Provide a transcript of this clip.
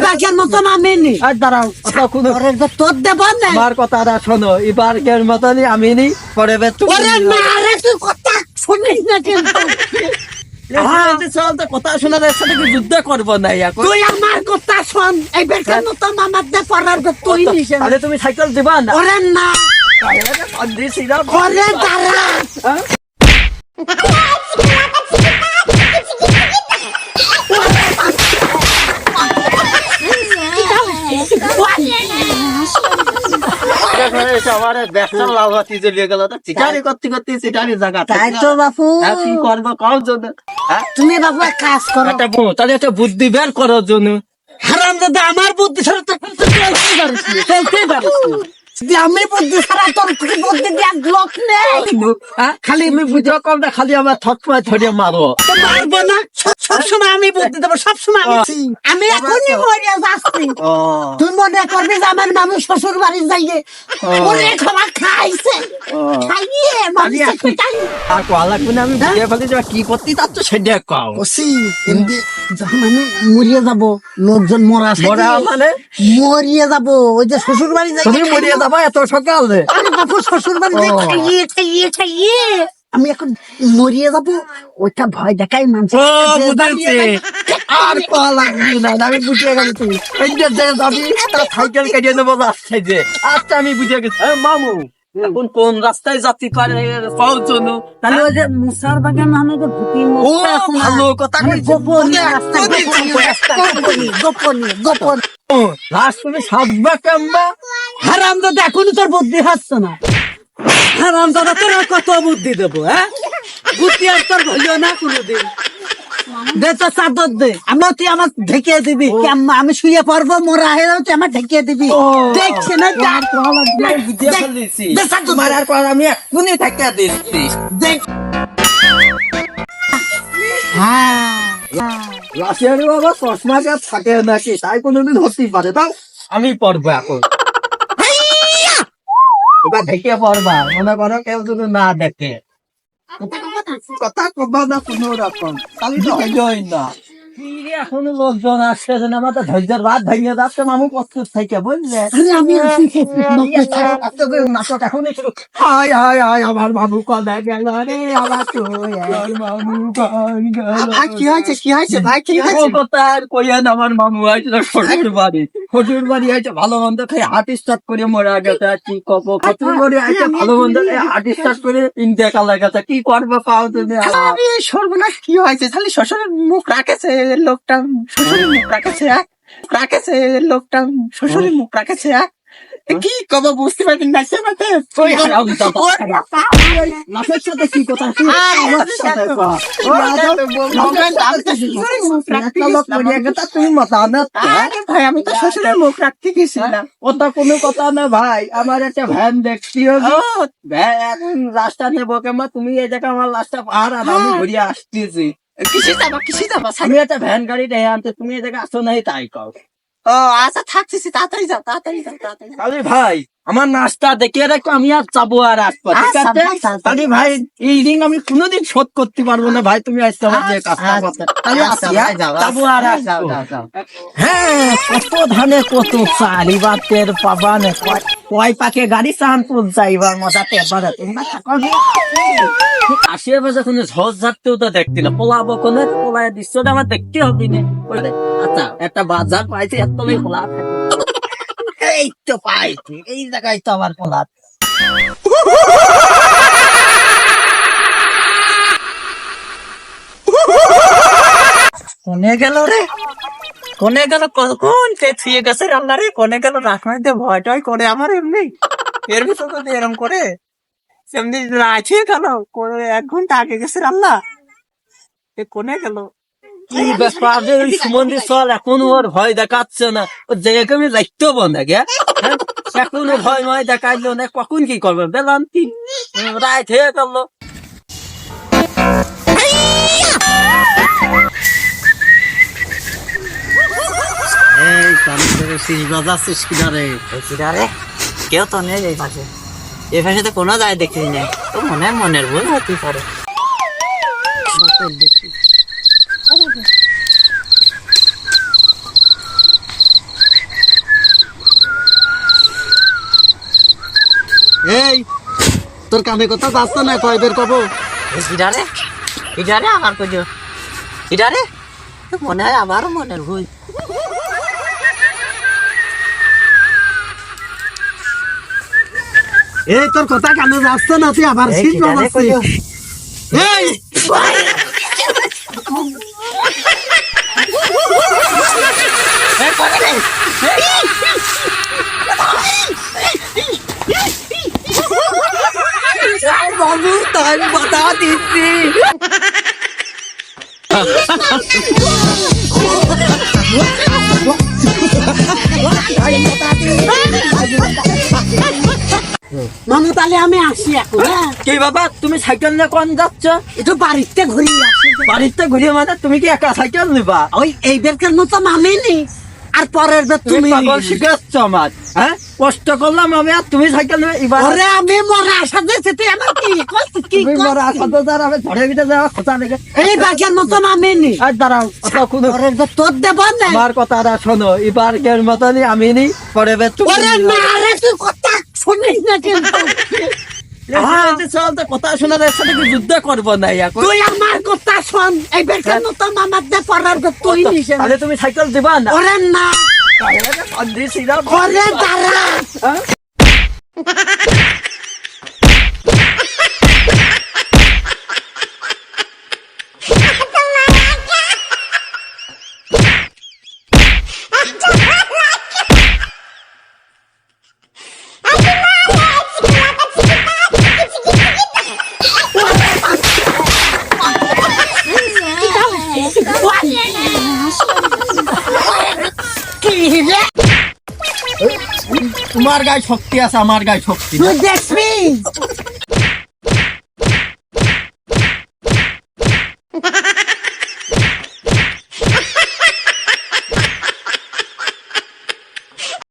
এবারকার মতন আমি নি আর দাঁড়াও তোর দেব না আমার কথাটা শোনো, এবারকার মতনই আমি নি, পরে ওরে না রে তুই কথা শুনিস না কিন্তু চল তো কথা শোনার সাথে কি যুদ্ধ করবো না এখন? তুই আমার কথা শোন এবারকার মতন আমার দে পড়ার তুই নিস তাহলে তুমি সাইকেল দিবা না? ওরে না ওরে দাঁড়া তাই তো বাপু কি করবো কার জন্য? তুমি বাপু এক কাজ করো তাহলে একটা বুদ্ধি বের করার জন্য। হারাম দাদা আমার বুদ্ধি ছাড়া তো চলতেই পারিস না। যদি আমি বুদ্ধি ছাড়া তোর বুদ্ধি দিয়ে লোক নেই খালি আমি বুঝতে কম না, খালি আমার থটমায় ধরে মারো। তো মারবো না সবসময় আমি বুদ্ধি দেবো সবসময় আমি এখনই মরিয়া যাচ্ছি তুই মনে করবি যে আমার মামু শ্বশুর বাড়ি যাইয়ে ওরে খাবার খাইছে খাইয়ে আমি আর কোয়ালা কোনে আমি বুঝে ফেলি যে কি করতে চাচ্ছ সেটা কও। এমনি যখন আমি মরিয়ে যাব লোকজন মরা মানে মরিয়ে যাব ওই যে শ্বশুর বাড়ি যাই তুমি মরিয়ে যাবা এত সকালে? আরে বাপু শ্বশুর বাড়ি যাই খাইয়ে আমি এখন মরিয়ে যাব ওইটা ভয় দেখাই মানুষ আর কোয়া লাগবে না, আমি বুঝে গেছি। এই যে যাবি তার সাইকেল কেটে নেবো রাস্তায় যে। আচ্ছা আমি বুঝে গেছি। মামু এখন কোন রাস্তায় যাত্রী পারে পাওয়ার জন্য? তাহলে ওই যে মুসার বাগান নামে যে ভূতি ও ভালো কথা গোপন রাস্তায় সাজবা কেমবা? হারাম দাদা এখনই তোর বুদ্ধি হচ্ছে না হারাম দাদা তোর কত বুদ্ধি দেবো হ্যাঁ বুদ্ধি আর তোর হইও না কোনোদিন দে তো চাদর দে আমরা তুই আমার ঢেকিয়ে দিবি আমি শুয়ে পড়বো মোরা হয়ে যাবে তুই আমার ঢেকিয়ে দিবি দেখছি না তোমার আর পর আমি এক্ষুনি ঠেকা দিচ্ছি। দেখ হ্যাঁ রাশিয়ার বাবা চশমা কে থাকে নাকি তাই কোনোদিন হতেই পারে। তাও আমি পড়বো এখন। এবার ঢেকে পড়বা, মনে করো কেউ যদি না দেখে। কথা কবা না কোনো রকম, তাহলে তো হইলই না। এখনো লোকজন আসছে যে আমাদের ধৈর্যের রাত ভেঙে যাচ্ছে মামু প্রস্তুত থেকে বুঝলে। আমি নাটক এখনই শুরু। হায় হায় হায় আমার মামু কলে গেল রে আমার মামু কি হয়েছে ভাই কি আর কইয়েন আমার মামু আসছিল শ্বশুর বাড়ি আছে ভালো মন্দ খেয়ে হার্ট স্টার্ট করে মরে গেছে। আর কি কব শ্বশুর বাড়ি আছে ভালো মন্দ খেয়ে হার্ট স্টার্ট করে ইন্তেকাল গেছে। কি করবে পাও তুমি? সর্বনাশ কি হয়েছে তাহলে শ্বশুরের মুখ রাখেছে লোকটা শ্বশুরের মুখ রাখেছে কি কব বুঝতে পারবেন না সে মাতে নাচের সাথে কি কথা তুমি মাতানাত ভাই আমি তো শ্বশুরের মুখ রাখতে গেছিলাম ওটা কোনো কথা না ভাই। আমার একটা ভ্যান দেখতে হবে, ভ্যান রাস্তা নেবো কেমন? তুমি এই জায়গা আমার রাস্তা পার আর আমি ঘুরিয়ে আসতেছি। কিসে যাবা আমি একটা ভ্যান গাড়ি দেয় আনতে, তুমি এই জায়গায় আসো নাই তাই কও। ও আচ্ছা থাকতেছি তাড়াতাড়ি যাও তাহলে ভাই আমার নাস্তা দেখে রাখো, আমি আর যাবো আর আসবো ঠিক আছে? তাহলে ভাই এই ঋণ আমি কোনোদিন শোধ করতে পারবো না ভাই। তুমি আসতে হবে যে কাজটা করতে, তাহলে যাবো আর আসবো। হ্যাঁ কত ধানে কত চাল এবার তের পাবা না, কয় পাকে গাড়ি চান তুলছা এবার মজাতে এবারে আশেপাশে কোনো ঝড় ঝাড়তেও তো দেখতি না। পোলাবো কোনো পোলায় দৃশ্যটা আমার দেখতে হবে না। আচ্ছা একটা বাজার পাইছে এত পোলা, এই তো পাইছি এই জায়গায় তো আমার পোলা। কোনে গেল রে কোনে গেল কোন কে ছুঁয়ে গেছে রান্না রে কোনে গেল রাখমাই দিয়ে ভয় টয় করে আমার এমনি এর ভিতর তো এরম করে সেমনি ছুঁয়ে গেল 1 ঘন্টা আগে গেছে রান্না এ কোনে গেল কি ব্যাপার রে সুমন্দির চল এখন ওর ভয় দেখাচ্ছে না, ও জায়গাকে আমি রাখতেও বন্ধ এখনো ভয় ময় দেখাইলো না। কখন কি করবে বেলাম কি রাত হয়ে গেল। এই কানে ধরে শীষ বাজাচ্ছিস কিনারে? কেউ তো নেই এই পাশে তো কোনো যায় দেখি না তো মনের ভুল হতে পারে এই তোর কানে কথা যাচ্ছে না কয় বের কব ইডারে ইডারে আমার কইছো ইডারে মনে হয় আমারও মনের ভুল এই তোর কথা কানে যাচ্ছে না তুই আবার এই শীত কিডারে বাজাচ্ছিস কইছো? এই বাবু তাই বাতা দিচ্ছি মামু তাহলে আমি আসি এখন হ্যাঁ কি বাবা তুমি সাইকেল নিয়ে কোন যাচ্ছ একটু বাড়িতে ঘুরিয়ে আসি বাড়িতে ঘুরিয়ে মানে তুমি কি একা সাইকেল নিবা ওই এই বেরকের মতো আমি নি আর পরের বার তুমি তুমি পাগল শিখাচ্ছ আমার হ্যাঁ কষ্ট করলাম আমি আর তুমি সাইকেল নেবে এবার ওরে আমি মরা আশা দিয়েছি তুই আমার কি করছিস কি তুমি মরা করছিস? কত দ্বারা আমি ধরে ভিতরে যাওয়া কথা লেগে এই বাঘের মতো আমি নি আর দাঁড়াও কথা কোনো পরের বার তোর দেব না আমার কথাটা শোনো এবার কের মতনই আমি নি পরে বে তুমি ওরে না রে তুই কথা শুনিস না কিন্তু চলতে কথা শোনার সাথে কি যুদ্ধ করবো না এখন তুই আমার কথা শোন এই বেরকের মতো আমার দে পরের বার তুই নিস তাহলে তুমি সাইকেল দিবা না ওরে না ওরে দাঁড়া কি রে তোমার গায়ে শক্তি আছে আমার গায়ে শক্তি তুই দেখবি